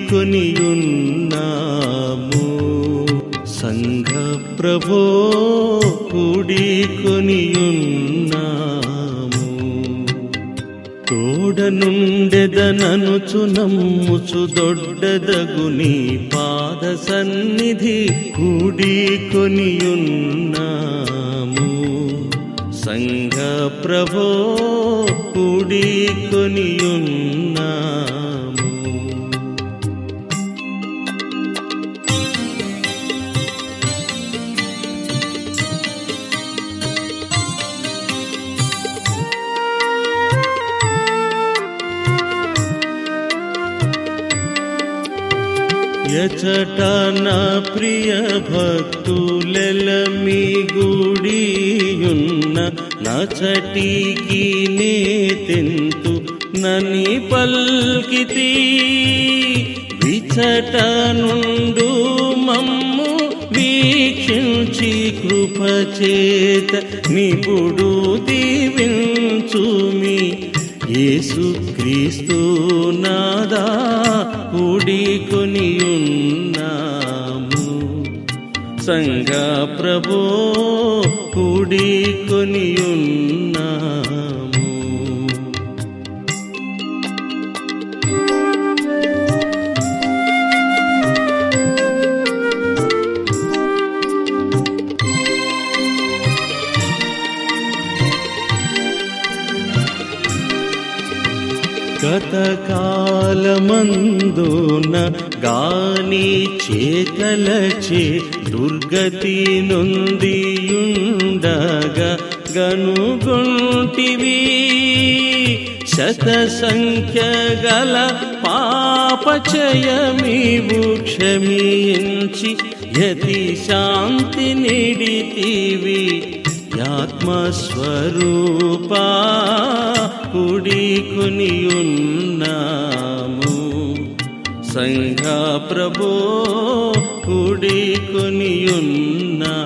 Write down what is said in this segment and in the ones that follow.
కొనియున్నాము. సంఘ ప్రభో కూడి కొనియున్నాము. తోడనుండెదననుచు నమ్ముచు దొడ్డదగుని పాద సన్నిధి కూడి కొనియున్నాము. సంఘ ప్రభో కూడి కొనియున్నాము. ఎచట నా ప్రియ భక్తులెలమి గుడియున్న నచటికి నే తెంతు నని పల్కితి. విచట నుండు మమ్ము వీక్షించి కృపచేత నిపుడు దీవించుమి. యేసు క్రీస్తు నాదా కూడి కొనియున్నాము. సంఘ ప్రభో కూడి కొనియున్నాము. గతకాలమందున గాని చేతలచే దుర్గతి నొందియుండగా గనుగొంటివి. శత సంఖ్య గల పాపచయమీవు క్షమించి యతి శాంతి నిడితివి. ఆత్మస్వరూపా కూడి కొనియున్నాము. సంఘ ప్రభో కూడి కొనియున్నాము.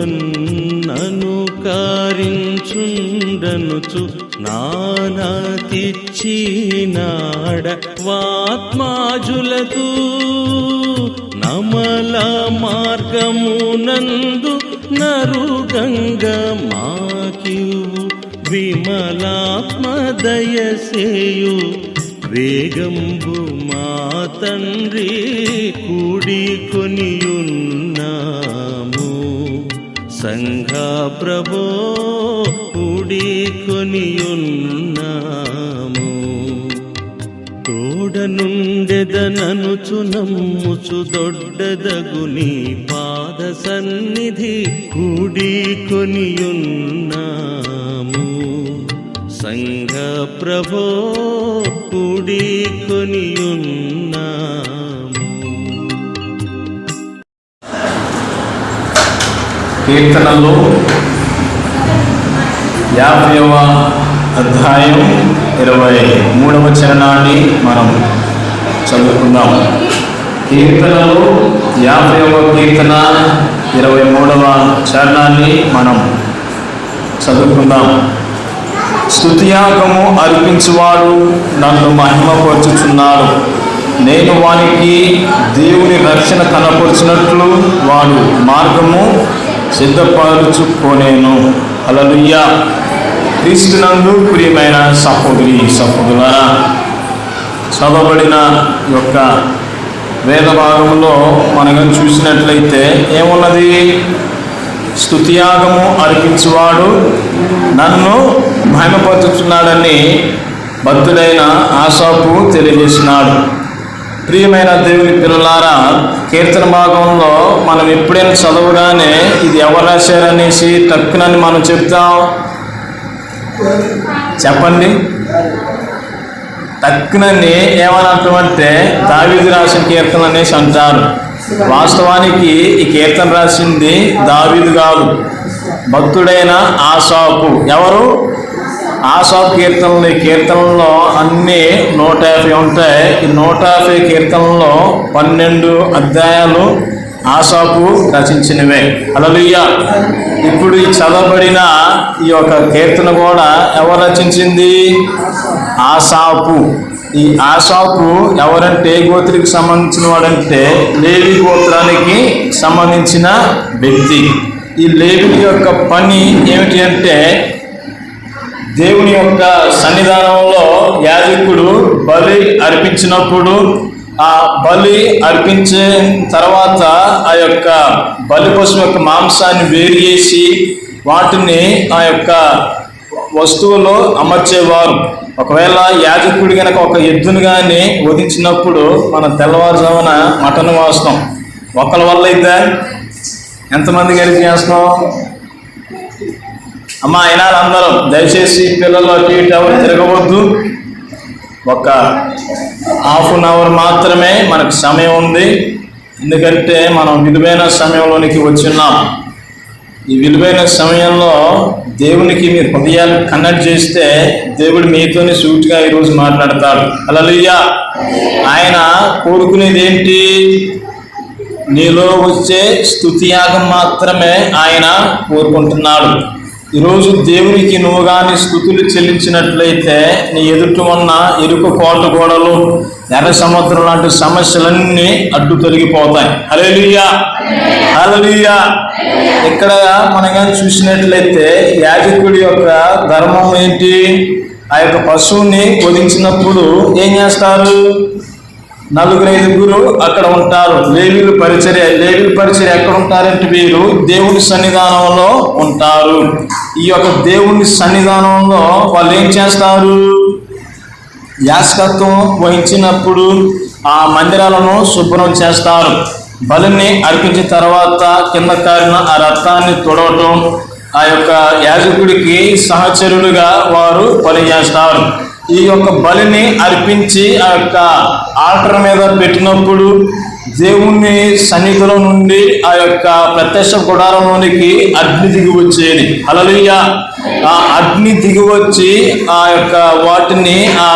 అమలుడనగునన్ను కారించుండనుచు నానాతిచ్చినాడ వాత్మాజులతు. నమల మార్గమునందు నరుగంగ మాకివు విమలాత్మదయసేయు. వేగంబు మా తండ్రి కూడి కొనియున్నాము. సంఘ ప్రభో కూడి కొనియున్నాము. తోడనుండెదననుచు నమ్ముచు దొడ్డదగుని పాద సన్నిధి కూడి కొనియున్నాము. సంఘ ప్రభో కూడి కొనియున్నాము. కీర్తనలు 50వ అధ్యాయం 23వ చరణాన్ని మనం చదువుకుందాం. కీర్తనలు 50వ కీర్తన 23వ చరణాన్ని మనం చదువుకుందాం. స్తుతియాగము అర్పించువాడు నన్ను మహిమపరచుచున్నాడు. నేను వానికి దేవుని రక్షణ కనపరుచినట్లు వాడు మార్గము సిద్ధపరచుకోనేను. హల్లెలూయా. క్రీస్తునందు ప్రియమైన సహోదరి సహోదరులారా, చదవబడిన యొక్క వేద భాగంలో మనం చూసినట్లయితే ఏమున్నది? స్తుతియాగము అర్పించువాడు నన్ను మహిమపరచుచున్నాడని భక్తుడైన ఆసాపు తెలియజేసినాడు. ప్రియమైన దేవుని పిల్లలారా, కీర్తన భాగంలో మనం ఎప్పుడైనా చదవగానే ఇది ఎవరు రాశారనేసి తక్కువని మనం చెప్తాం. చెప్పండి, తక్కువని ఏమని అంటామంటే దావీదు రాసిన కీర్తన అనేసి అంటారు. వాస్తవానికి ఈ కీర్తన రాసింది దావీదు కాదు, భక్తుడైన ఆసాపు. ఎవరు? ఆసాపు కీర్తనలు, ఈ కీర్తనల్లో అన్ని 150 ఉంటాయి. ఈ 150 కీర్తనల్లో 12 అధ్యాయాలు ఆసాపు రచించినవే. హల్లెలూయా. ఇప్పుడు ఈ చదవబడిన ఈ యొక్క కీర్తన కూడా ఎవరు రచించింది? ఆసాపు. ఈ ఆసాపు ఎవరంటే గోత్రికి సంబంధించిన వాడంటే లేవి గోత్రానికి సంబంధించిన వ్యక్తి. ఈ లేవి యొక్క పని ఏమిటి అంటే దేవుని యొక్క సన్నిధానంలో యాజకుడు బలి అర్పించినప్పుడు ఆ బలి అర్పించిన తర్వాత ఆ యొక్క బలి పశువు యొక్క మాంసాన్ని వేరు చేసి వాటిని ఆ యొక్క వస్తువులో అమర్చేవారు. ఒకవేళ యాజకుడి కనుక ఒక ఎద్దును కానీ వధించినప్పుడు మనం తెల్లవారుజామున మటన్ వాస్తాం. ఒకళ్ళ వల్ల అయితే ఎంతమంది కలిసి చేస్తాం? అమ్మా అయినా అందరం దయచేసి పిల్లలు అటు ఇటు ఎవరు తిరగవద్దు. ఒక ½ మాత్రమే మనకు సమయం ఉంది. ఎందుకంటే మనం విలువైన సమయంలోనికి వచ్చిన్నాం. ఈ విలువైన సమయంలో దేవునికి మీరు హృదయాలు కనెక్ట్ చేస్తే దేవుడు మీతోనే సూటిగా ఈరోజు మాట్లాడతాడు. హల్లెలూయా. ఆయన కోరుకునేది ఏంటి? నీలో వచ్చే స్తుతియాగం మాత్రమే ఆయన కోరుకుంటున్నాడు. ఈరోజు దేవునికి నువ్వు కానీ స్తుతులు చెల్లించినట్లయితే నీ ఎదుట ఉన్న ఇరుకు కోట గోడలు, ఎర్ర సముద్రం లాంటి సమస్యలన్నీ అడ్డు తొలగిపోతాయి. హల్లెలూయా, హల్లెలూయా. ఇక్కడ మనం కానీ చూసినట్లయితే యాజకుడి యొక్క ధర్మం ఏంటి? ఆ యొక్క పశువుని వధించినప్పుడు ఏం చేస్తారు? 4-5 అక్కడ ఉంటారు. లేవీలు పరిచర్య ఎక్కడ ఉంటారంటే వీరు దేవుని సన్నిధానంలో ఉంటారు. ఈ యొక్క దేవుని సన్నిధానంలో వాళ్ళు ఏం చేస్తారు? యాజకత్వం వహించినప్పుడు ఆ మందిరాలను శుభ్రం చేస్తారు. బలిని అర్పించిన తర్వాత కింద కారిన ఆ రక్తాన్ని తుడవటం, ఆ యొక్క యాజకుడికి సహచరులుగా వారు పని చేస్తారు. ఈ యొక్క బలిని అర్పించి ఆ యొక్క ఆల్టర్ మీద పెట్టినప్పుడు దేవుని సన్నిధిలో నుండి ఆ యొక్క ప్రత్యక్ష గుడారంలోనికి అగ్ని దిగి వచ్చేది. హల్లెలూయా. ఆ అగ్ని దిగి వచ్చి ఆ యొక్క వాటిని ఆ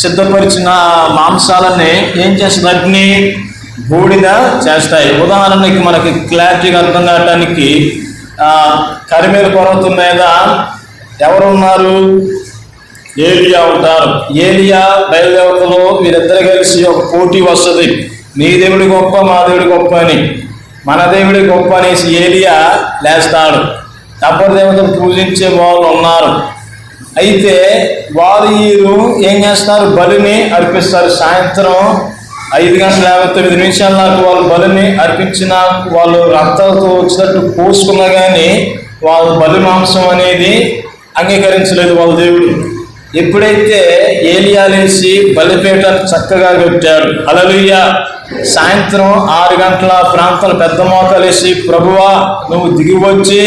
సిద్ధపరిచిన మాంసాలని ఏం చేస్తుంది? అగ్ని బూడిద చేస్తాయి. ఉదాహరణకి మనకి క్లారిటీగా అర్థం కావటానికి కరిమేల పర్వతం మీద ఎవరు ఉన్నారు? ఏలియా ఉంటారు. ఏలియా బయలుదేవతలు వీరిద్దరు కలిసి ఒక పోటీ వస్తుంది. మీ దేవుడి గొప్ప, మా దేవుడి గొప్ప అని. మన దేవుడి గొప్ప అనేసి ఏలియా లేస్తాడు. అప్పటి దేవతలు పూజించే వాళ్ళు ఉన్నారు. అయితే వీరు ఏం చేస్తారు? బలిని అర్పిస్తారు. సాయంత్రం 5:59 నాకు వాళ్ళు బలిని అర్పించిన వాళ్ళు రక్తాలతో వచ్చినట్టు పోసుకున్నా కానీ వాళ్ళు బలి మాంసం అనేది అంగీకరించలేదు వాళ్ళ దేవుడు. ఎప్పుడైతే ఏలియా లేచి బలిపీఠాన్ని చక్కగా కట్టాడు. హల్లెలూయా. సాయంత్రం 6 గంటల ప్రాంతాలు పెద్ద మోకాలేసి, ప్రభువా నువ్వు దిగి వచ్చి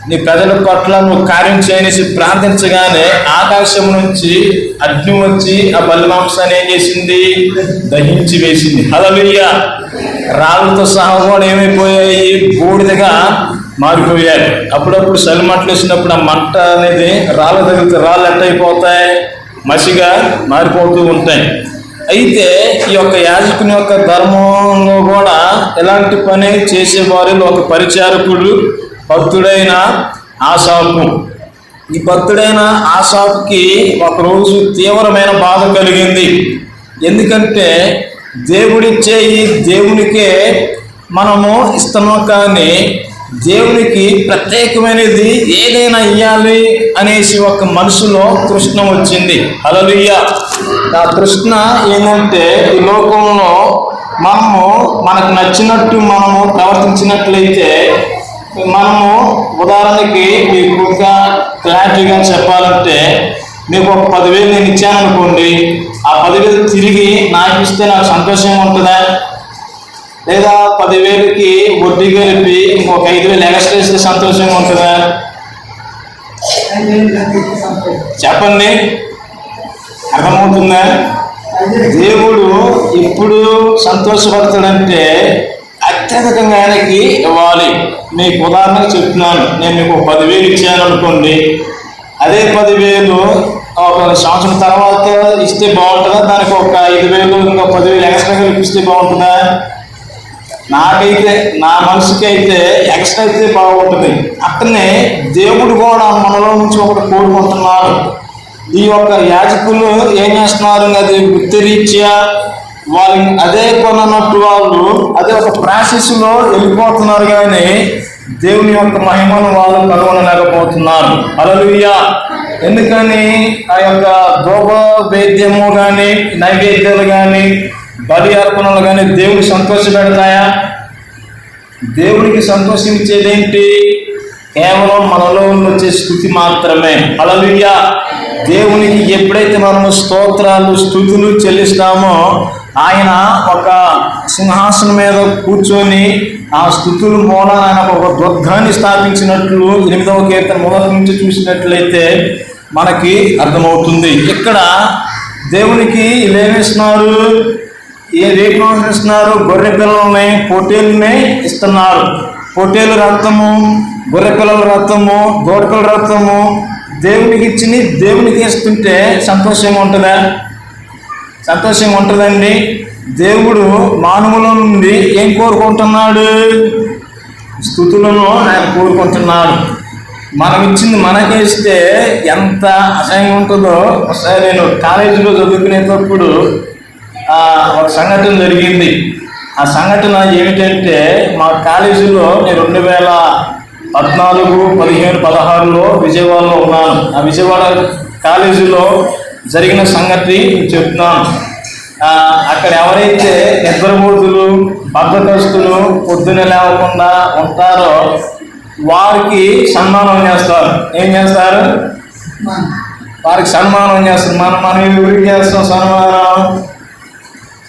నీ ప్రజల పట్ల నువ్వు కార్యం చేయనేసి ప్రార్థించగానే ఆకాశం నుంచి అగ్ని వచ్చి ఆ బలి మాంసాన్ని ఏం చేసింది? దహించి వేసింది. హల్లెలూయా. రాళ్ళతో సహా కూడా ఏమైపోయాయి? బూడిదగా మారిపోయాయి. అప్పుడప్పుడు చలిమంటలు వేసినప్పుడు ఆ మంట అనేది రాళ్ళ తగిలితే రాళ్ళు ఎట్టయిపోతాయి? మసిగా మారిపోతూ ఉంటాయి. అయితే ఈ యొక్క యాజకుని యొక్క ధర్మంలో కూడా ఎలాంటి పని చేసేవారిలో ఒక పరిచారకుడు భక్తుడైన ఆసాపు. ఈ భక్తుడైన ఆసాపుకి ఒకరోజు తీవ్రమైన బాధ కలిగింది. ఎందుకంటే దేవుడిచ్చే ఈ దేవునికే మనము ఇస్తున్నాం, కానీ దేవునికి ప్రత్యేకమైనది ఏదైనా ఇయ్యాలి అనేసి ఒక మనసులో తృష్ణ వచ్చింది. హల్లెలూయా. ఆ తృష్ణ ఏంటంటే ఈ లోకంలో మనకు నచ్చినట్టు మనము ప్రవర్తించినట్లయితే మనము ఉదాహరణకి మీకు ఇంకా క్లారిటీగా చెప్పాలంటే మీకు ఒక 10,000 నేను ఇచ్చాను అనుకోండి. ఆ 10,000 తిరిగి నాకు ఇస్తే నాకు సంతోషంగా ఉంటుందా? లేదా 10,000కి వడ్డీ కలిపి ఇంకొక 5,000 ఎక్స్ట్రా ఇస్తే సంతోషంగా ఉంటుందా? చెప్పండి, అర్థమవుతుందా? దేవుడు ఎప్పుడు సంతోషపడతాడంటే అత్యధికంగా ఆయనకి ఇవ్వాలి. మీకు ఉదాహరణకు చెప్తున్నాను. నేను మీకు 10,000 ఇచ్చాను అనుకోండి. అదే 10,000 ఒక సంవత్సరం తర్వాత ఇస్తే బాగుంటుందా, దానికి ఒక 5,000 ఇంకా 10,000 ఎక్స్ట్రా ఇస్తే బాగుంటుందా? నాకైతే, నా మనసుకి అయితే ఎక్స్ట్రా అయితే బాగుంటుంది. అట్లనే దేవుడు కూడా మనలో నుంచి ఒకటి కోరుకుంటున్నాడు. ఈ యొక్క యాజకులు ఏం చేస్తున్నారు, అది వృత్తిరీత్యా వాళ్ళు అదే కొనన్నట్టు వాళ్ళు అదే ఒక ప్రాసెస్లో వెళ్ళిపోతున్నారు, కానీ దేవుని యొక్క మహిమను వాళ్ళు కనుగొనలేకపోతున్నారు. హల్లెలూయా. ఎందుకని ఆ యొక్క ధూపవేద్యము కానీ, నైవేద్యాలు కానీ, బలి అర్పణలు కానీ దేవుడికి సంతోషపెడతాయా? దేవుడికి సంతోషించేదేంటి? కేవలం మనలో వచ్చే స్తుతి మాత్రమే. హల్లెలూయా. దేవునికి ఎప్పుడైతే మనము స్తోత్రాలు, స్తుతులు చెల్లిస్తామో, ఆయన ఒక సింహాసనం మీద కూర్చొని ఆ స్తుతుల మూలాన ఆయన ఒక దుర్గాన్ని స్థాపించినట్లు 8వ కీర్తన మొదటి నుంచి చూసినట్లయితే మనకి అర్థమవుతుంది. ఇక్కడ దేవునికి ఏమిస్తున్నారు, ఏ రేపు ఇస్తున్నారు? గొర్రె పిల్లల్ని, పొట్టేళ్ళని ఇస్తున్నారు. పొట్టేలు రక్తము, గొర్రె పిల్లల రక్తము, దూడపిల్లల రక్తము దేవునికి ఇచ్చి దేవునికి ఇస్తుంటే సంతోషంగా ఉంటుందా? సంతోషంగా ఉంటుందండి. దేవుడు మానవుల నుండి ఏం కోరుకుంటున్నాడు? స్తుతులను ఆయన కోరుకుంటున్నాడు. మనం ఇచ్చింది మనకే ఇస్తే ఎంత అసహ్యంగా ఉంటుందో. ఒకసారి నేను కాలేజీలో చదువుకునేటప్పుడు ఒక సంఘటన జరిగింది. ఆ సంఘటన ఏమిటంటే, మా కాలేజీలో నేను 2014, 15, 16లో విజయవాడలో ఉన్నాను. ఆ విజయవాడ కాలేజీలో జరిగిన సంగతి చెప్తున్నాను. అక్కడ ఎవరైతే నిద్రపోతులు, బద్ధకస్తులు, పొద్దున లేవకుండా ఉంటారో వారికి సన్మానం చేస్తారు. ఏం చేస్తారు? వారికి సన్మానం చేస్తారు. మనం ఎవరికి చేస్తాం సన్మానం?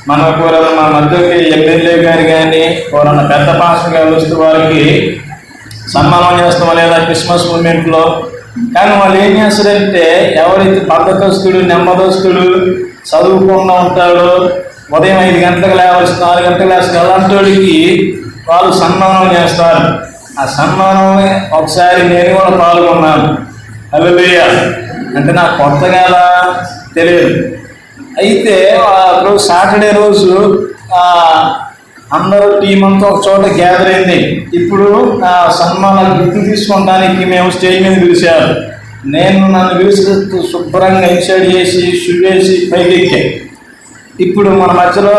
మనకు మన మధ్యకి ఎమ్మెల్యే గారు కానీ, ఎవరన్నా పెద్ద పాస్టర్ గారు వస్తే వారికి సన్మానం చేస్తాం లేదా క్రిస్మస్ మూమెంట్లో. కానీ వాళ్ళు ఏం చేస్తారంటే, ఎవరైతే బద్ధకస్తుడు, నెమ్మదస్తుడు, చదువుకుండా ఉంటాడో, ఉదయం 5 గంటలకు లేవచ్చు, 4 గంటలకు లేవచ్చు, అలాంటి వాడికి వాళ్ళు సన్మానం చేస్తారు. ఆ సన్మానం ఒకసారి నేను కూడా పాల్గొన్నాను. హల్లెలూయా. అంటే నాకు కొత్త కదా తెలియదు. అయితే రోజు సాటర్డే రోజు అందరూ టీం అంతా ఒక చోట గ్యాదర్ అయింది. ఇప్పుడు సన్మానాలు గుర్తు తీసుకోవడానికి మేము స్టేజ్ మీద పిలిచారు. నన్ను పిలిచి శుభ్రంగా ఇన్సైడ్ చేసి షూ వేసి పైకి ఎక్కాను. ఇప్పుడు మన మధ్యలో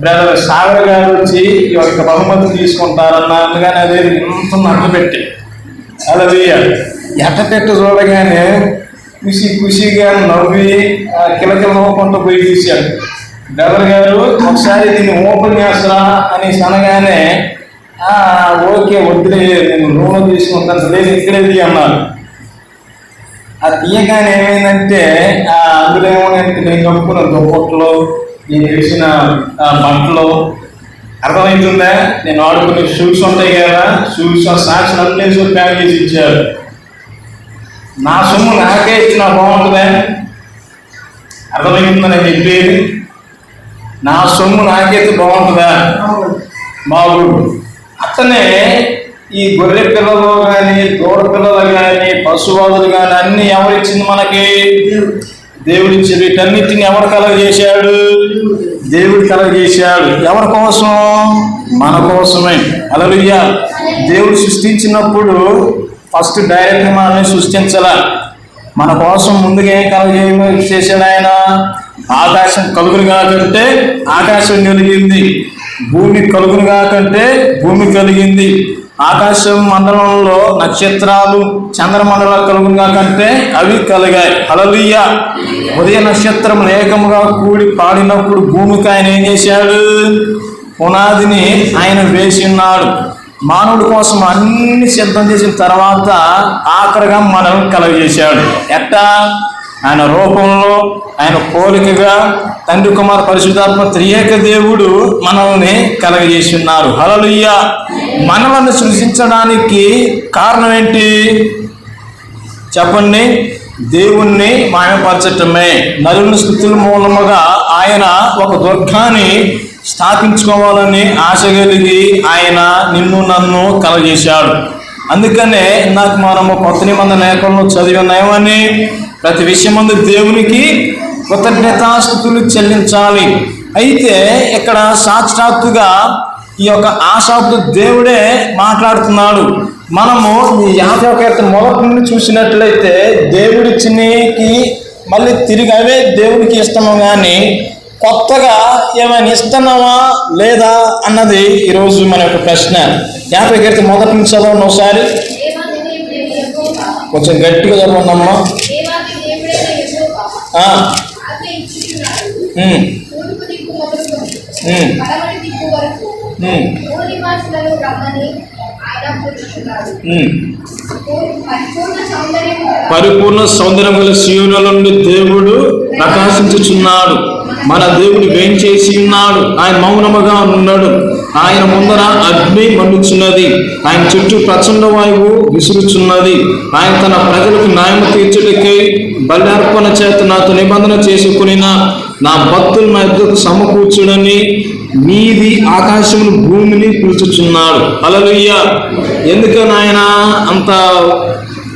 బ్రదర్ సాగర్ గారు వచ్చి ఈ యొక్క బహుమతి తీసుకుంటారన్న, అందుకని అదే ఇంత నన్ను పెట్టి హల్లెలూయా. ఎట్టపెట్టు చూడగానే ఖుషిగా నవ్వి కిలకిల నవ్వుకుంటూ పోయి తీశాడు. బ్రదర్ గారు ఒకసారి దీన్ని ఓపెన్ చేస్తారా అని అనగానే, ఓకే వద్దులే, నేను రూమ్లో తీసుకుంటాను, లేదు ఇక్కడే అన్నారు. అది తీయగానే ఏమైందంటే, అందులో ఏమోనంటే నేను కప్పుకున్న దుప్పట్లు, నేను వేసిన బట్టలు, అర్థమవుతుందా? నేను ఆడుకునే షూస్ ఉంటాయి కదా, షూస్, సాక్స్ అన్నీ ప్యాక్ చేసి ఇచ్చారు. నా సొమ్ము నాకే ఇచ్చిన బాగుంటుందా? అర్థమవుతుందా నేను చెప్పేది? నా సొమ్ము నాకైతే బాగుంటుందా? బాగుండు. అట్లనే ఈ గొర్రె పిల్లలు కానీ, దూడ పిల్లలు కానీ, పశువాదులు కానీ అన్నీ ఎవరిచ్చింది మనకి? దేవుడు ఇచ్చింది. వీటన్నిటిని ఎవరు కలగజేశాడు? దేవుడు కలగజేశాడు. ఎవరి కోసం? మన కోసమే. హల్లెలూయా. దేవుడు సృష్టించినప్పుడు ఫస్ట్ డైరెక్ట్ మనల్ని సృష్టించాల. మన కోసం ముందుగా ఏం కలగజేసాడు ఆయన? ఆకాశం కలుగును కాకంటే ఆకాశం కలిగింది, భూమి కలుగును కాకంటే భూమి కలిగింది. ఆకాశం మండలంలో నక్షత్రాలు, చంద్రమండలాలు కలుగును కాకంటే అవి కలిగాయి. హల్లెలూయా. ఉదయ నక్షత్రం ఏకముగా కూడి పాడినప్పుడు భూమికి ఆయన ఏం చేశాడు? పునాదిని ఆయన వేసి ఉన్నాడు. మానవుడి కోసం అన్ని సిద్ధం చేసిన తర్వాత ఆఖరిగా మనం కలగజేశాడు. ఎట్టా? ఆయన రూపంలో, ఆయన పోలికగా తండ్రి, కుమార, పరిశుద్ధాత్మ త్రియేక దేవుడు మనల్ని కలగజేసి ఉన్నారు. హల్లెలూయా. మనల్ని సృష్టించడానికి కారణం ఏంటి చెప్పండి? దేవుణ్ణి మాయపరచటమే. నరుని స్తుతుల మూలముగా ఆయన ఒక దుర్గాన్ని స్థాపించుకోవాలని ఆశ కలిగి ఆయన నిన్ను నన్ను కలగజేశాడు. అందుకనే ఇందాక మనము కొత్త నిబంధన లేఖనంలో చదివి ఉన్నామని ప్రతి విషయమందు దేవునికి కృతజ్ఞతాస్తుతులు చెల్లించాలి. అయితే ఇక్కడ సాక్షాత్తుగా ఈ యొక్క ఆశాపు దేవుడే మాట్లాడుతున్నాడు. మనము ఈ 51 మొదటి నుండి చూసినట్లయితే దేవుడిచ్చినకి మళ్ళీ తిరిగి అవే దేవుడికి ఇస్తున్నాం, కానీ కొత్తగా ఏమైనా ఇస్తున్నావా లేదా అన్నది ఈరోజు మన యొక్క ప్రశ్న. 51 మొదటి నుంచి చదవండి ఒకసారి, కొంచెం గట్టిగా చదవండమ్మా. పరిపూర్ణ సౌందర్యం గల సీయోనుల నుండి దేవుడు ప్రకాశించుచున్నాడు. మన దేవుడు వేంచేసి ఉన్నాడు. ఆయన మౌనముగా ఉన్నాడు. ఆయన ముందర అగ్ని మండుచున్నది. ఆయన చుట్టూ ప్రచండ వాయువు విసురుచున్నది. ఆయన తన ప్రజలకు న్యాయం తీర్చుటకై బల్యార్పణ చేత నాతో నిబంధన చేసుకుని నా భక్తులు నా ఎదుకు సమకూర్చుడని మీది ఆకాశమును భూమిని కూల్చుచున్నాడు. హల్లెలూయా. ఎందుకని ఆయన అంత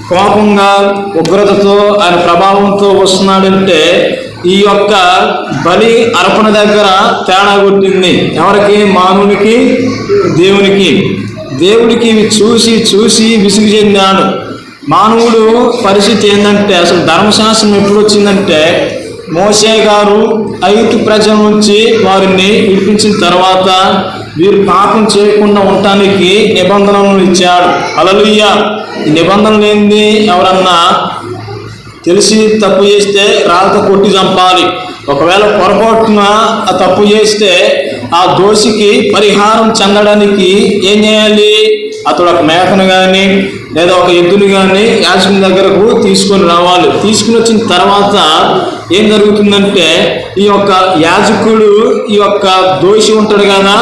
కోపంగా ఉగ్రతతో ఆయన ప్రభావంతో వస్తున్నాడంటే ఈ యొక్క బలి అర్పణ దగ్గర తేడా కొట్టింది. ఎవరికి? మానవునికి, దేవునికి. దేవుడికి ఇవి చూసి చూసి విసుగు చెందాడు. మానవుడు పరిస్థితి ఏంటంటే, అసలు ధర్మశాస్త్రం ఎప్పుడు వచ్చిందంటే మోషే గారు 5 ప్రజల నుంచి వారిని విడిపించిన తర్వాత వీరు పాపం చేయకుండా ఉండటానికి నిబంధనలు ఇచ్చాడు. హల్లెలూయా. ఈ నిబంధనలు ఏంది? ఎవరన్నా తెలిసి తప్పు చేస్తే రాళ్ళతో కొట్టి చంపాలి. ఒకవేళ పొరపాటున ఆ తప్పు చేస్తే ఆ దోషికి పరిహారం చెందడానికి ఏం చేయాలి? అతడు ఒక మేకను కానీ లేదా ఒక ఎద్దుని కానీ యాజకుని దగ్గరకు తీసుకొని రావాలి. తీసుకుని వచ్చిన తర్వాత ఏం జరుగుతుందంటే ఈ యొక్క యాజకుడు ఈ యొక్క దోషి ఉంటాడు కదా,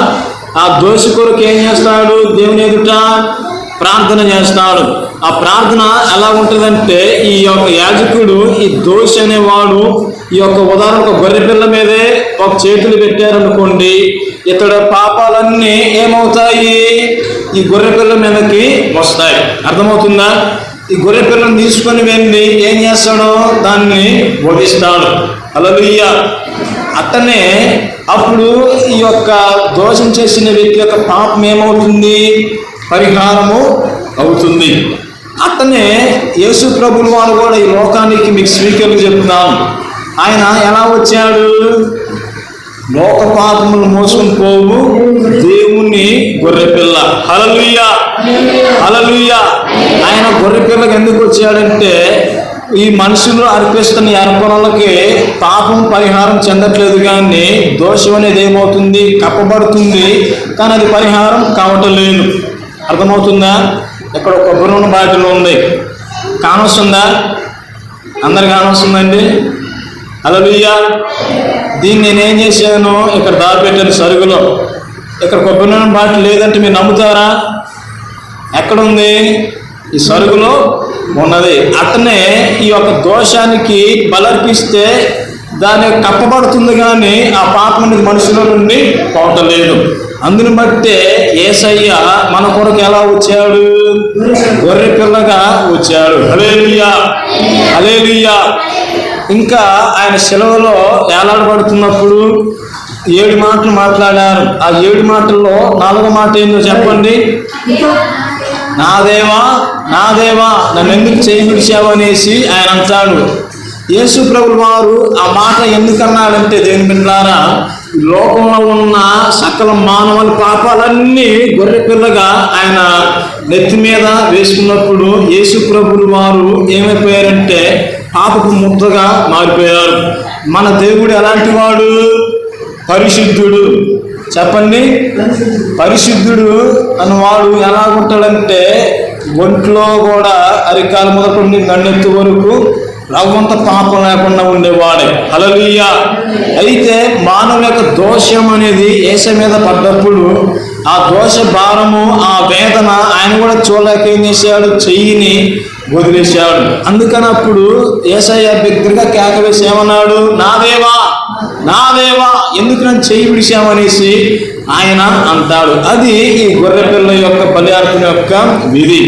ఆ దోషి కొరకు ఏం చేస్తాడు? దేవుని ఎదుట ప్రార్థన చేస్తాడు. ఆ ప్రార్థన ఎలా ఉంటుందంటే ఈ యొక్క యాజకుడు ఈ దోషి అనేవాడు ఈ యొక్క ఉదాహరణ గొర్రె పిల్ల మీదే ఒక చేతులు పెట్టారనుకోండి, ఇతడు పాపాలన్నీ ఏమవుతాయి? ఈ గొర్రె పిల్ల మీదకి వస్తాయి. అర్థమవుతుందా? ఈ గొర్రె పిల్లని తీసుకొని వెళ్ళి ఏం చేస్తాడో దాన్ని వధిస్తాడు. హల్లెలూయా. అట్టనే అప్పుడు ఈ యొక్క దోషం చేసిన వ్యక్తి యొక్క పాపం ఏమవుతుంది? పరిహారము అవుతుంది. అట్టనే యేసు ప్రభువు వారు కూడా ఈ లోకానికి మీకు స్వీకరణ చెప్తున్నాను. ఆయన ఎలా వచ్చాడు? లోక పాపములు మోసుకొని పోవు దేవుని గొర్రెపిల్ల. హల్లెలూయా, హల్లెలూయా. ఆయన గొర్రెపిల్లకి ఎందుకు వచ్చాడంటే ఈ మనుషులు అర్పిస్తున్న అర్పణలకి పాపం పరిహారం చెందట్లేదు, కానీ దోషం అనేది ఏమవుతుంది? కప్పబడుతుంది, కానీ అది పరిహారం కావటం లేదు. అర్థమవుతుందా? ఇక్కడ ఒక కొబ్బరి నూనె బాటిల్ ఉంది, కానొస్తుందా? అందరు కానొస్తుందండి. హల్లెలూయా. దీన్ని నేనేం చేశాను? ఇక్కడ దాచిపెట్టాను సరుగులో. ఇక్కడ కొబ్బరి నూనె బాటిల్ లేదంటే మీరు నమ్ముతారా? ఎక్కడుంది? ఈ సరుగులో ఉన్నది. అట్లనే ఈ యొక్క దోషానికి బలర్పిస్తే దాన్ని కప్పబడుతుంది, కానీ ఆ పాపం అనేది మనుషుల నుండి పోవటం లేదు. అందుని బట్టే యేసయ్య మన కొరకు ఎలా వచ్చాడు? గొర్రె పిల్లగా వచ్చాడు. హల్లెలూయా, హల్లెలూయా. ఇంకా ఆయన శిలువలో వేలాడబడుతున్నప్పుడు 7 మాటలు మాట్లాడారు. ఆ 7 మాటల్లో 4వ మాట ఏందో చెప్పండి? నా దేవా, నా దేవా, నన్ను ఎందుకు చేయి విడిచావు అనేసి ఆయన అంటాడు. యేసు ప్రభువు వారు ఆ మాట ఎందుకన్నాడంటే, దేని బిడ్డలారా, లోకంలో ఉన్న సకల మానవుల పాపాలన్నీ గొర్రె పిల్లగా ఆయన నెత్తి మీద వేసుకున్నప్పుడు యేసు ప్రభువు వారు ఏమైపోయారంటే పాపపు ముద్దగా మారిపోయారు. మన దేవుడు ఎలాంటి వాడు? పరిశుద్ధుడు. చెప్పండి. పరిశుద్ధుడు అన్నవాడు ఎలా ఉంటాడంటే ఒంట్లో కూడా అరికాల మొదలుకొని నన్నెత్తి వరకు రవ్వంత పాపం లేకుండా ఉండేవాడే. హల్లెలూయా. అయితే మానవుల యొక్క దోషం అనేది యేసు మీద పడ్డప్పుడు ఆ దోష భారము, ఆ వేదన ఆయన కూడా చూడలేక ఏం చేశాడు? చెయ్యిని వదిలేశాడు. అందుకని అప్పుడు యేసయ్య బిగ్గరగా కేక వేసి ఏమన్నాడు? నా దేవా, నా దేవా, ఎందుకు నన్ను చెయ్యి విడిచామనేసి ఆయన అంటాడు. అది ఈ గొర్రె పిల్ల యొక్క బలి అర్పణ యొక్క విధి.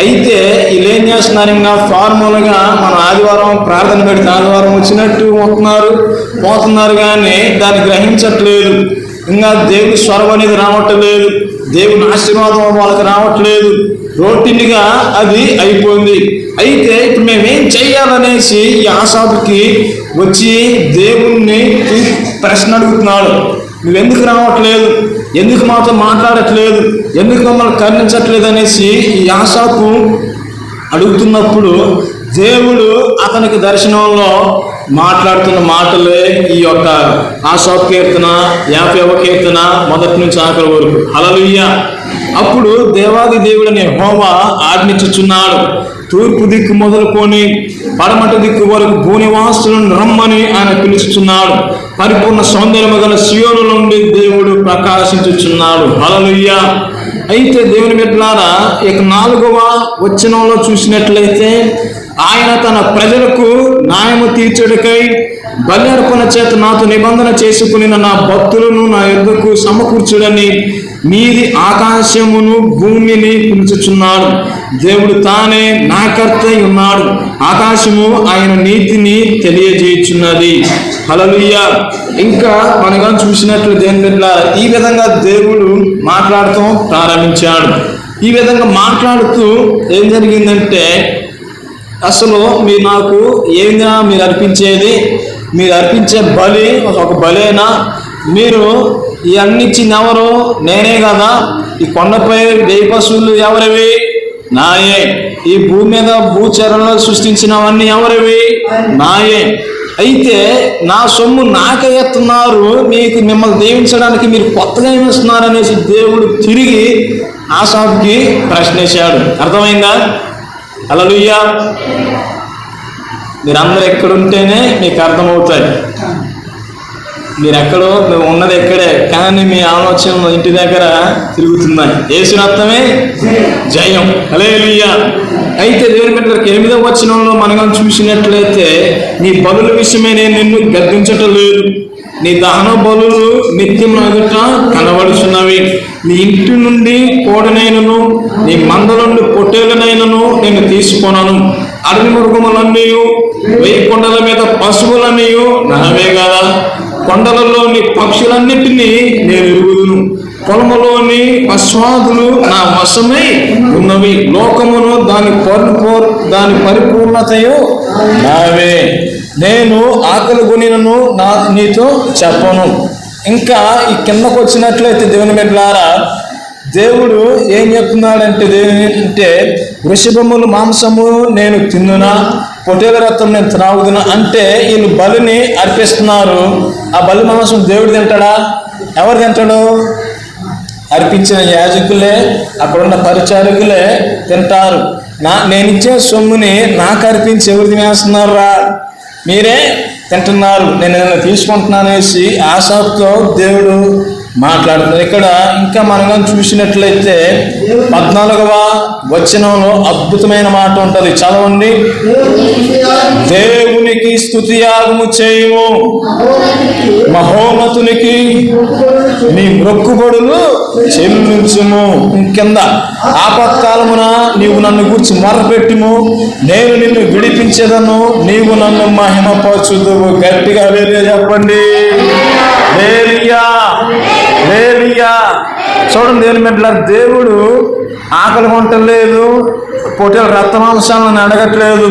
అయితే వీళ్ళు ఏం చేస్తున్నారు, ఇంకా ఫార్మల్గా మనం ఆదివారం ప్రార్థన పెడితే ఆదివారం వచ్చినట్టు పోతున్నారు కానీ దాన్ని గ్రహించట్లేదు. ఇంకా దేవుని స్వరం అనేది రావట్లేదు, దేవుని ఆశీర్వాదం వాళ్ళకి రావట్లేదు, రొటీన్గా అది అయిపోయింది. అయితే ఇప్పుడు మేమేం చెయ్యాలనేసి ఈ ఆసాపుకి వచ్చి దేవుణ్ణి ప్రశ్న అడుగుతున్నాడు. నువ్వెందుకు రావట్లేదు, ఎందుకు మాతో మాట్లాడట్లేదు, ఎందుకు మమ్మల్ని కరుణించట్లేదు అనేసి ఈ ఆసాపు అడుగుతున్నప్పుడు దేవుడు అతనికి దర్శనంలో మాట్లాడుతున్న మాటలే ఈ యొక్క ఆసాపు కీర్తన 50వ కీర్తన 1 నుంచి 6 వరకు. హల్లెలూయా. అప్పుడు దేవాది దేవుడనే యెహోవా ఆజ్ఞించుచున్నాడు, తూర్పు దిక్కు మొదలుకొని పడమటి దిక్కు వరకు భూనివాసులను రమ్మని ఆయన పిలుచుచున్నాడు. పరిపూర్ణ సౌందర్యము గల సియోను నుండి దేవుడు ప్రకాశించుచున్నాడు. హల్లెలూయా. అయితే దేవుని బిడ్డలారా, ఇక 4వ వచనంలో చూసినట్లయితే ఆయన తన ప్రజలకు న్యాయము తీర్చుటకై బలి అర్పణ చేత నాతో నిబంధన చేసుకుని నా భక్తులను నా యొద్దకు సమకూర్చుడని మీది ఆకాశమును భూమిని పిలుచుచున్నాడు. దేవుడు తానే నా కర్త ఉన్నాడు, ఆకాశము ఆయన నీతిని తెలియజేయుచున్నది. హల్లెలూయా. ఇంకా మనగా చూసినట్లు దేని బిడ్డ ఈ విధంగా దేవుడు మాట్లాడుతూ ప్రారంభించాడు. ఈ విధంగా మాట్లాడుతూ ఏం జరిగిందంటే, అసలు మీరు నాకు ఏందా మీరు అర్పించేది, మీరు అర్పించే బలి ఒక బలేనా, మీరు ఇవన్నీ ఇచ్చింది ఎవరు, నేనే కదా, ఈ కొండపై 1000 పశువులు ఎవరివి, నాయే, ఈ భూమి మీద భూచరణలో సృష్టించినవన్నీ ఎవరివి, నాయే. అయితే నా సొమ్ము నాకే ఎత్తున్నారు, మిమ్మల్ని దీవించడానికి మీరు కొత్తగా ఏమిస్తున్నారు అనేసి దేవుడు తిరిగి ఆసాపుకి ప్రశ్నించాడు. అర్థమైందా? హల్లెలూయా. మీరందరూ ఎక్కడుంటేనే మీకు అర్థమవుతాయి. మీరెక్కడో, మేము ఉన్నది ఎక్కడే, కానీ మీ ఆలోచనలు ఇంటి దగ్గర తిరుగుతున్నాయి. యేసు రక్తమే జయం. హల్లెలూయా. అయితే దేవుని బిడ్డలకు 8వ వచనంలో మనం చూసినట్లయితే, నీ బలుల విషయమే నేను నిన్ను గద్దించటం లేదు, నీ దహన బలులు నిత్యం ఎదుట కనబడుచున్నవి, నీ ఇంటి నుండి కోడనైనను నీ మంద నుండి పొట్టేలనైనను నేను తీసుకొనను, అడవి మృగములన్నీ 1000 కొండల మీద పశువులన్నీ నావే కదా, కొండలలోని పక్షులన్నిటినీ నేను ఎరుగుదును, పొలములోని పశ్వాదులు నా వశమై ఉన్నవి, లోకమును దాని పరిపూర్ణతయు నావే, నేను ఆకలి కొనినను నీతో చెప్పను. ఇంకా ఈ కిందకు వచ్చినట్లయితే దేవుని బిడ్డలారా, దేవుడు ఏం చెప్తున్నాడంటే, అంటే వృషభములు మాంసము నేను తిన్నునా, పొట్టేల రక్తం నేను త్రాగుదునా అంటే వీళ్ళు బలిని అర్పిస్తున్నారు. ఆ బలి మాంసం దేవుడు తింటాడా? ఎవరు తింటాడు? అర్పించిన యాజకులే, అక్కడున్న పరిచారకులే తింటారు. నేనిచ్చే సొమ్ముని నాకు అర్పించి ఎవరు తినేస్తున్నారా? మీరే తింటున్నారు, నేను నిన్న తీసుకుంటున్నానేసి ఆశాతో దేవుడు మాట్లాడుతున్నారు. ఇక్కడ ఇంకా మనం చూసినట్లయితే 14వ వచనంలో అద్భుతమైన మాట ఉంటుంది, చదవండి. దేవునికి స్తుతియాగము చేయము, మహోన్నతునికి నీ మొక్కుబడులు చెల్లించుము. కింద ఆపత్కాలమున నీవు నన్ను గూర్చి మొరపెట్టుము, నేను నిన్ను విడిపించేదను, నీవు నన్ను మహిమపరచుదువు. గట్టిగా వేరే చెప్పండి. హల్లెలూయా. హల్లెలూయా. చూడండి దేవుని బిడ్డలారా, దేవుడు ఆకలి కొంటలేదు, పొట్టేల రక్తమాంసాలను అడగట్లేదు.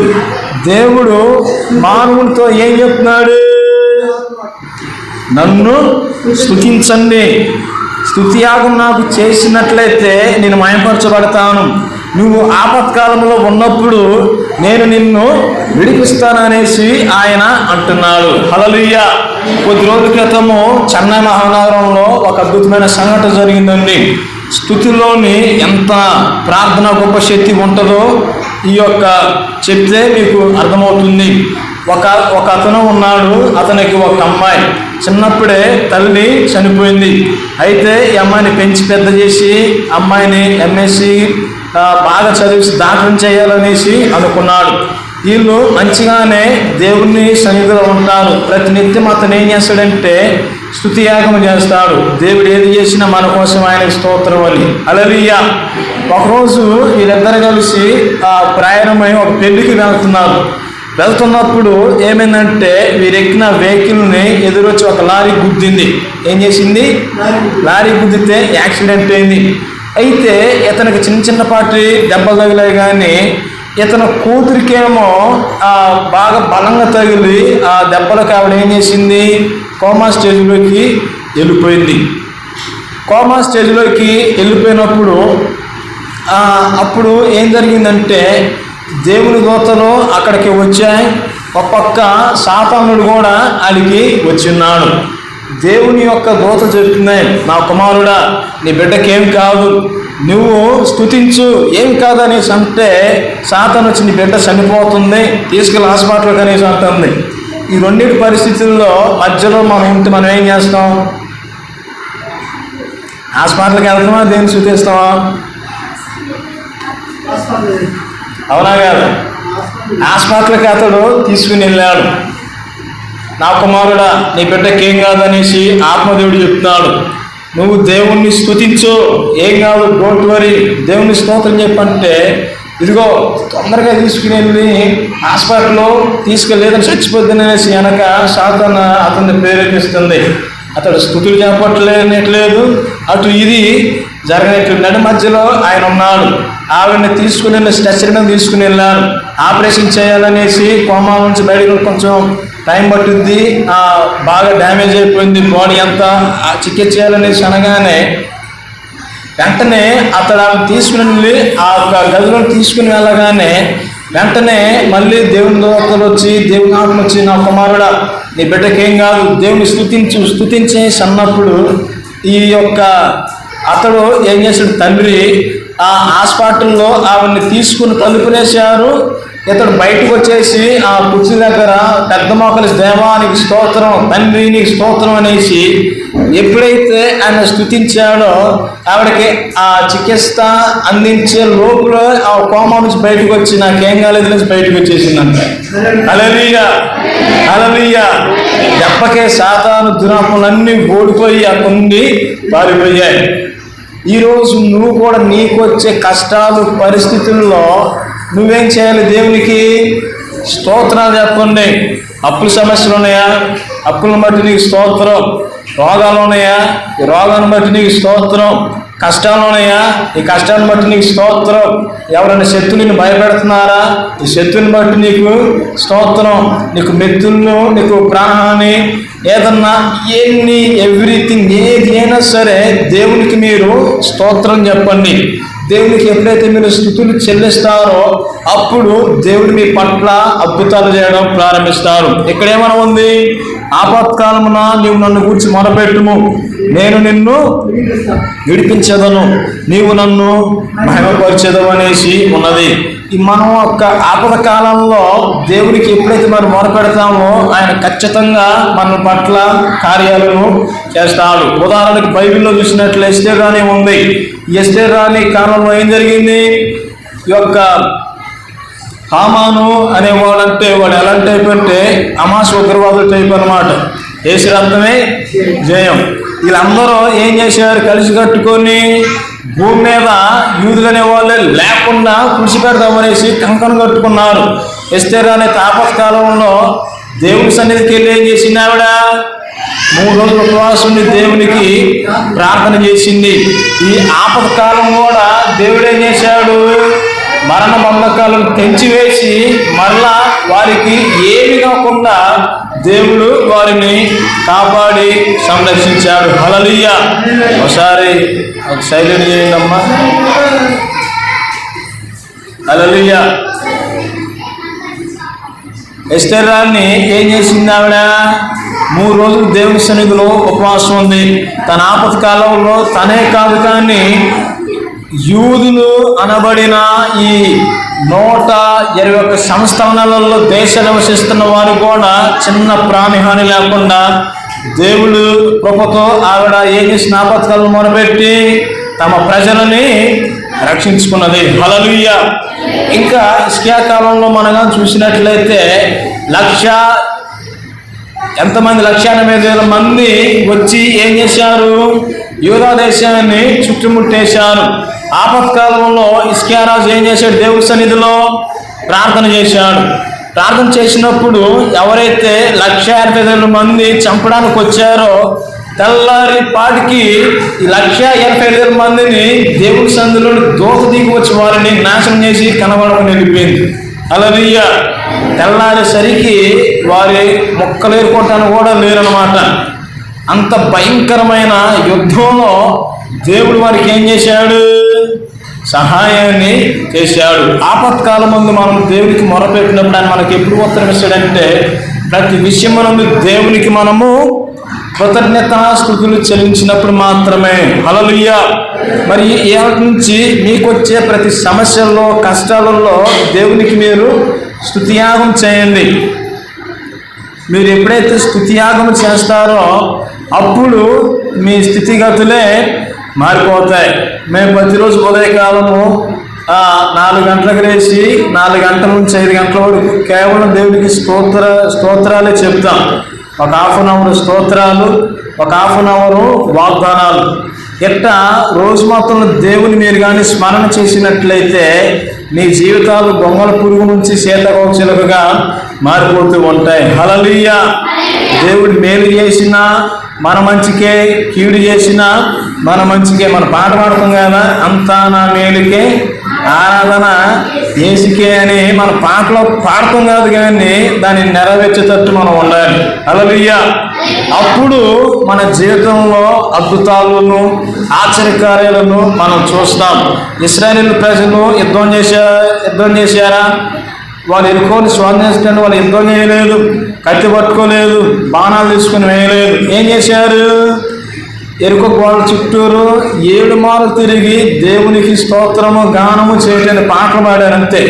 దేవుడు మానవునితో ఏం చెప్తున్నాడు? నన్ను స్తుతించండి, స్తుతియాగం నాకు చేసినట్లయితే నేను మహిమపరచబడతాను, నువ్వు ఆపత్కాలంలో ఉన్నప్పుడు నేను నిన్ను విడిపిస్తాననేసి ఆయన అంటున్నాడు. హల్లెలూయా. కొద్ది రోజుల క్రితము చెన్నై మహానగరంలో ఒక అద్భుతమైన సంఘటన జరిగిందండి. స్తుతిలోని ఎంత ప్రార్థన గొప్ప శక్తి ఉంటుందో ఈ యొక్క చెప్తే మీకు అర్థమవుతుంది. ఒక అతను ఉన్నాడు, అతనికి ఒక అమ్మాయి, చిన్నప్పుడే తల్లి చనిపోయింది. అయితే ఈ అమ్మాయిని పెంచి పెద్ద చేసి అమ్మాయిని ఎంఎస్సి బాగా చదివి డాక్టర్ని చేయాలనేసి అనుకున్నాడు. వీళ్ళు మంచిగానే దేవుని సన్నిధిలో ఉంటారు. ప్రతి నిత్యం అతను ఏం చేస్తాడంటే స్తుతి యాగం చేస్తాడు. దేవుడు ఏది చేసినా మన కోసం ఆయనకు స్తోత్రం అని. హల్లెలూయా. ఒకరోజు వీళ్ళిద్దరు కలిసి ప్రయాణమై ఒక పెళ్లికి వెళ్తున్నప్పుడు ఏమైందంటే వీరెక్కిన వెహికల్ని ఎదురొచ్చి ఒక లారీ గుద్దింది. ఏం చేసింది? లారీ గుద్దితే యాక్సిడెంట్ అయింది. అయితే ఇతనికి చిన్నపాటి దెబ్బలు తగిలాయి, కానీ ఇతను కూతురికేమో బాగా బలంగా తగిలి ఆ దెబ్బలకు ఆవిడ ఏం చేసింది? కోమా స్టేజ్లోకి వెళ్ళిపోయింది. కోమా స్టేజ్లోకి వెళ్ళిపోయినప్పుడు అప్పుడు ఏం జరిగిందంటే దేవుని దూతలు అక్కడికి వచ్చాయి. ఒక పక్క సాతానుడు కూడా అడిగి వచ్చిన్నాడు. దేవుని యొక్క దూత చెప్తున్నాయి, నా కుమారుడా, నీ బిడ్డకేం కాదు, నువ్వు స్తుతించు, ఏం కాదనేసి అంటే సాతాను వచ్చి నీ బిడ్డ చనిపోతుంది, తీసుకెళ్ళి హాస్పిటల్కి అనేసి అంటుంది. ఈ రెండింటి పరిస్థితుల్లో మధ్యలో మనం ఉంటే మనం ఏం చేస్తాం? హాస్పిటల్కి వెళ్తామా, దేవుని స్తుతిస్తామా? అవునా కాదు? హాస్పిటల్కి అతడు తీసుకుని వెళ్ళాడు. నా కుమారుడా, నీ బిడ్డకేం కాదనేసి ఆత్మదేవుడు చెప్తున్నాడు. నువ్వు దేవుణ్ణి స్తుతించు, ఏం కాదు, డోంట్ వరీ, దేవుని స్తోత్రం చెప్పంటే ఇదిగో తొందరగా తీసుకుని వెళ్ళి హాస్పిటల్లో తీసుకెళ్ళలేదని చచ్చిపోద్దని అనేసి వెనక సాతాను అతన్ని ప్రేరేపిస్తుంది. అతడు స్తుతులు చెప్పట్లేదు, అటు ఇది జరగనట్లు. నడి మధ్యలో ఆయన ఉన్నాడు. ఆవిడని తీసుకుని వెళ్ళి స్ట్రెచర్ మీద తీసుకుని వెళ్ళాడు. ఆపరేషన్ చేయాలనేసి కోమా నుంచి బయటకు కొంచెం టైం పట్టుద్ది, బాగా డ్యామేజ్ అయిపోయింది బాడీ అంతా, చికిత్స చేయాలనేసి అనగానే వెంటనే అతడు ఆమె తీసుకుని వెళ్ళి ఆ గదిలో తీసుకుని వెళ్ళగానే వెంటనే మళ్ళీ దేవుని దూతలు వచ్చి, దేవుని ఆత్మ వచ్చి, నా కుమారుడా, నీ బిడ్డకేం కాదు, దేవుని స్తుతించేసి అన్నప్పుడు ఈ యొక్క అతడు ఏం చేశాడు? తండ్రి ఆ హాస్పిటల్లో ఆవిడ్ని తీసుకుని తలుపునేశారు. ఇతడు బయటకు వచ్చేసి ఆ కుర్చీ దగ్గర పెద్ద మోకలి, దేవానికి స్తోత్రం, తండ్రి నీకు స్తోత్రం అనేసి ఎప్పుడైతే ఆయన స్తుతించాడో ఆవిడకి ఆ చికిత్స అందించే లోపల ఆ కోమా నుంచి బయటకు వచ్చి నాకేం కాలేదు నుంచి బయటకు వచ్చేసిందంట. హల్లెలూయా, హల్లెలూయా. దెబ్బకే సాతాను దురాత్మలన్నీ ఓడిపోయి అక్కడి పారిపోయాయి. ఈరోజు నువ్వు కూడా నీకు వచ్చే కష్టాలు, పరిస్థితుల్లో నువ్వేం చేయాలి? దేవునికి స్తోత్రాలు చెప్పండి. అప్పుల సమస్యలు ఉన్నాయా? అప్పులను బట్టి నీకు స్తోత్రం. రోగాలు ఉన్నాయా? ఈ రోగాన్ని బట్టి నీకు స్తోత్రం. కష్టాలు ఉన్నాయా? ఈ కష్టాన్ని బట్టి నీకు స్తోత్రం. ఎవరైనా శత్రువుని భయపెడుతున్నారా? ఈ శత్రువుని బట్టి నీకు స్తోత్రం. నీకు మెత్తులను, నీకు ప్రాణాన్ని, ఏదన్నా ఎవ్రీథింగ్ ఏది అయినా సరే దేవునికి మీరు స్తోత్రం చెప్పండి. దేవునికి ఎప్పుడైతే మీరు స్తుతులు చెల్లిస్తారో అప్పుడు దేవుడు మీ పట్ల అద్భుతాలు చేయడం ప్రారంభిస్తారు. ఇక్కడ ఏమైనా ఉంది? ఆపత్కాలమున నీవు నన్ను గూర్చి మొరపెట్టుము, నేను నిన్ను విడిపించేదను, నీవు నన్ను మహిమపరిచేదవు అనేసి ఉన్నది. ఈ మనం ఒక ఆపద కాలంలో దేవునికి ఎప్పుడైతే మనం మొరపెడతామో ఆయన ఖచ్చితంగా మన పట్ల కార్యాలను చేస్తాడు. ఉదాహరణకు బైబిల్లో చూసినట్లు ఎస్తేర్ రాణి ఉంది. ఎస్తేర్ రాణి కాలంలో ఏం జరిగింది? ఈ యొక్క హామాను అనేవాడంటే వాడు ఎలాంటి టైప్ అంటే అమాస్ ఉగ్రవాదుల టైప్ అనమాట. యేసు రక్తమే జయం. వీళ్ళందరూ ఏం చేశారు? కలిసి కట్టుకొని భూమి మీద యూదులు అనే వాళ్ళే లేకుండా కుడిచిపెడదామనేసి కంకణం కట్టుకున్నారు. ఎస్తేర్ అనే తాపత్కాలంలో దేవుని సన్నిధికి వెళ్ళి ఏం చేసింది? ఆవిడ 3 రోజులు ఉపవాసం దేవునికి ప్రార్థన చేసింది. ఈ ఆపత్కాలం కూడా దేవుడు ఏం చేశాడు? మరణ బంధకాలను తెంచివేసి మరలా వారికి ఏమి కాకుండా దేవుడు వారిని కాపాడి సంరక్షించాడు. హల్లెలూయా. ఒకసారి సైలెంట్ చేయండమ్మా. హల్లెలూయా. ఎస్తేర్ రాణి ఏం చేసింది? ఆవిడ 3 రోజులు దేవుని సన్నిధిలో ఉపవాసం ఉంది. తన ఆపత్కాలంలో తనే కాదు కానీ యూదులు అనబడిన ఈ 121 సంస్థానాలలో దేశ నివసిస్తున్న వారు కూడా చిన్న ప్రాణిహాని లేకుండా దేవుడు కృపతో ఆవిడ ఏం చేసిన ఆపత్కాలను మొరపెట్టి తమ ప్రజలని రక్షించుకున్నది. హల్లెలూయా. ఇంకా హిజ్కియా కాలంలో మనగా చూసినట్లయితే ఎంతమంది 1,80,000 మంది వచ్చి ఏం చేశారు? యూదా దేశాన్ని చుట్టుముట్టేశారు. ఆపత్కాలంలో హిజ్కియా రాజు ఏం చేశాడు? దేవుడి సన్నిధిలో ప్రార్థన చేశాడు. ప్రార్థన చేసినప్పుడు ఎవరైతే 1,80,000 మంది చంపడానికి వచ్చారో తెల్లారి పాటికి ఈ 1,80,000 మందిని దేవుడి సన్నిధిలో దూత దిగి వచ్చి వారిని నాశనం చేసి కనబడకుండా వెళ్ళిపోయింది. హల్లెలూయా. తెల్లారేసరికి వారి మొక్కలేరుకోవటానికి కూడా లేరన్నమాట. అంత భయంకరమైన యుద్ధంలో దేవుడు వారికి ఏం చేశాడు? సహాయాన్ని చేశాడు. ఆపత్కాలం ముందు మనం దేవునికి మొరపెట్టినప్పుడు ఆయన మనకి ఎప్పుడు ఉత్తరం ఇస్తాడంటే ప్రతి విషయమునందు దేవునికి మనము కృతజ్ఞతాస్తుతులు చెల్లించినప్పుడు మాత్రమే. హల్లెలూయా. మరి ఇవాళ నుంచి మీకు వచ్చే ప్రతి సమస్యల్లో కష్టాలలో దేవునికి మీరు స్తుతియాగం చేయండి. మీరు ఎప్పుడైతే స్తుతియాగం చేస్తారో అప్పుడు మీ స్థితిగతులే మారిపోతాయి. మేము ప్రతిరోజు ఉదయకాలము 4 గంటలకు లేచి 4 గంటల నుంచి 5 గంటల వరకు కేవలం దేవునికి స్తోత్రాలే చెప్తాం. ఒక హాఫ్ అన్ అవర్ స్తోత్రాలు, ఒక హాఫ్ అన్ అవర్ వాగ్దానాలు. ఎట్టా రోజు మొత్తంలో దేవుని మీరు కానీ స్మరణ చేసినట్లయితే మీ జీవితాలు దొంగల పురుగు నుంచి సీతకోచిలుకగా మారిపోతూ ఉంటాయి. హల్లెలూయా. దేవుడు మేలు చేసినా మన మంచికే, కీడు చేసినా మన మంచికే. మన పాట పాడతాం కదా, అంతా నా మేలుకే ఆరాధన యేసుకే అని మన పాటలో పాడతాం కాదు, కానీ దాన్ని నెరవేర్చేటట్టు మనం ఉండాలి. హల్లెలూయా. అప్పుడు మన జీవితంలో అద్భుతాలను ఆశ్చర్యకార్యాలను మనం చూస్తాం. ఇశ్రాయేలు ప్రజలు యుద్ధం చేశారా? వాళ్ళు ఎరుకోని స్వాధీనించడానికి వాళ్ళు యుద్ధం చేయలేదు, కత్తి పట్టుకోలేదు, బాణాలు తీసుకుని వేయలేదు. ఏం చేశారు? ఎరుకో గోడ చుట్టూరు 7 మార్లు తిరిగి దేవునికి స్తోత్రము గానము చేయడానికి పాటలు పాడారు. అంతే.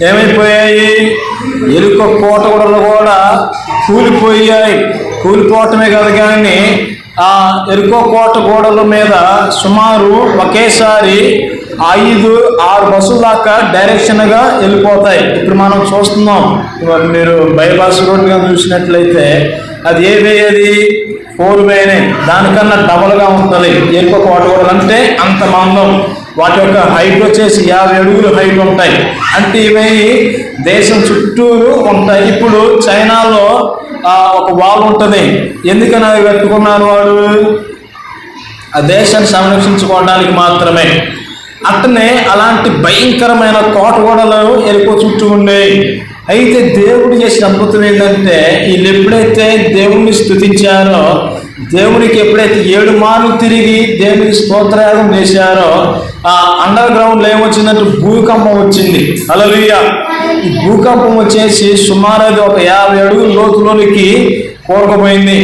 ఏమైపోయాయి? ఎరుకో కోట కూడా కూలిపోయాయి. కూలిపోవటమే కాదు కానీ ఆ ఎరుకో కోట గోడల మీద సుమారు ఒకేసారి 5-6 బస్సుల దాకా డైరెక్షన్గా వెళ్ళిపోతాయి. ఇప్పుడు మనం చూస్తున్నాం. మీరు బైపాస్ రోడ్డుగా చూసినట్లయితే అది ఏ వే? అది 4 వేనే. దానికన్నా డబల్గా ఉంటుంది ఎరుకో కోట గోడలు. అంటే అంత మందం. వాటి యొక్క హైట్ వచ్చేసి 50 అడుగులు హైట్ ఉంటాయి. అంటే ఇవి దేశం చుట్టూరు ఉంటాయి. ఇప్పుడు చైనాలో ఒక వాల్ ఉంటుంది. ఎందుకని అది కట్టుకున్నారు? వాడు ఆ దేశాన్ని సంరక్షించుకోవడానికి మాత్రమే. అట్టనే అలాంటి భయంకరమైన కోట గోడలు ఎరుకో చుట్టూ ఉండేవి. అయితే దేవుడు చేసిన అద్భుతం ఏంటంటే వీళ్ళు ఎప్పుడైతే దేవుణ్ణి స్తుతించారో, దేవునికి ఎప్పుడైతే 7 మార్లు తిరిగి దేవునికి స్తోత్రయాగం చేశారో ఆ అండర్ గ్రౌండ్లో ఏమొచ్చిందంటే భూకంపం వచ్చింది. హల్లెలూయా. ఈ భూకంపం వచ్చేసి సుమారు ఒక 50 అడుగుల లోతులోనికి కూరకపోయింది.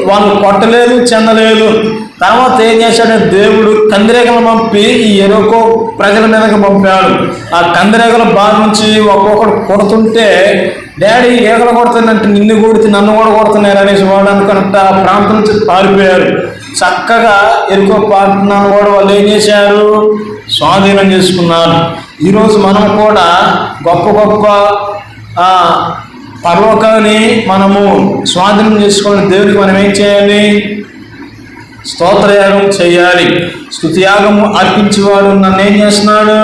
వాళ్ళు కొట్టలేదు, చెందలేదు. తర్వాత ఏం చేశాడంటే దేవుడు కందిరేగలు పంపి ఈ ఎరుకో ప్రజల మీదకి పంపాడు. ఆ కందిరేగల బాధ నుంచి ఒక్కొక్కడు కొడుతుంటే డాడీ ఈగలు కొడుతుందంటే నిన్ను కొడితే నన్ను కూడా కొడుతున్నారు అనేసి వాడు అనుకున్నట్టు ఆ ప్రాంతం నుంచి పారిపోయారు. చక్కగా ఎరుకో పట్టణాన్ని కూడా వాళ్ళు ఏం చేశారు? స్వాధీనం చేసుకున్నారు. ఈరోజు మనం కూడా గొప్ప గొప్ప పర్వకాన్ని మనము స్వాధీనం చేసుకోవాలి. దేవుడికి మనం ఏం చేయాలి? స్తోత్రయాగం చేయాలి. స్తుతియాగము అర్పించేవాడు నన్ను ఏం చేస్తున్నాడు?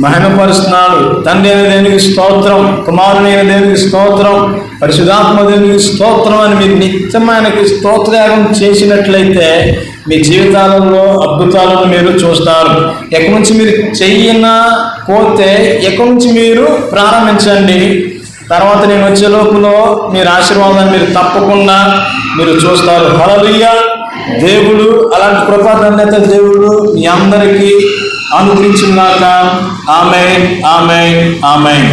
మహిమపరుస్తున్నాడు. తండ్రి అయిన దేవునికి స్తోత్రం, కుమారుడైన దేవునికి స్తోత్రం, పరిశుద్ధాత్మ దేవునికి స్తోత్రం అని మీరు నిత్యమైనకి స్తోత్రయాగం చేసినట్లయితే మీ జీవితాలలో అద్భుతాలను మీరు చూస్తారు. ఎక్కడి నుంచి మీరు చెయ్యకపోతే ఎక్కడి నుంచి మీరు ప్రారంభించండి. తర్వాత నేను వచ్చే లోపల మీరు ఆశీర్వాదాన్ని మీరు తప్పకుండా మీరు చూస్తారు. హల్లెలూయా. దేవుడు అలాంటి కృపాధన్యత దేవుడు మీ అందరికీ అనుగ్రహించుగాక. ఆమేన్, ఆమేన్, ఆమేన్.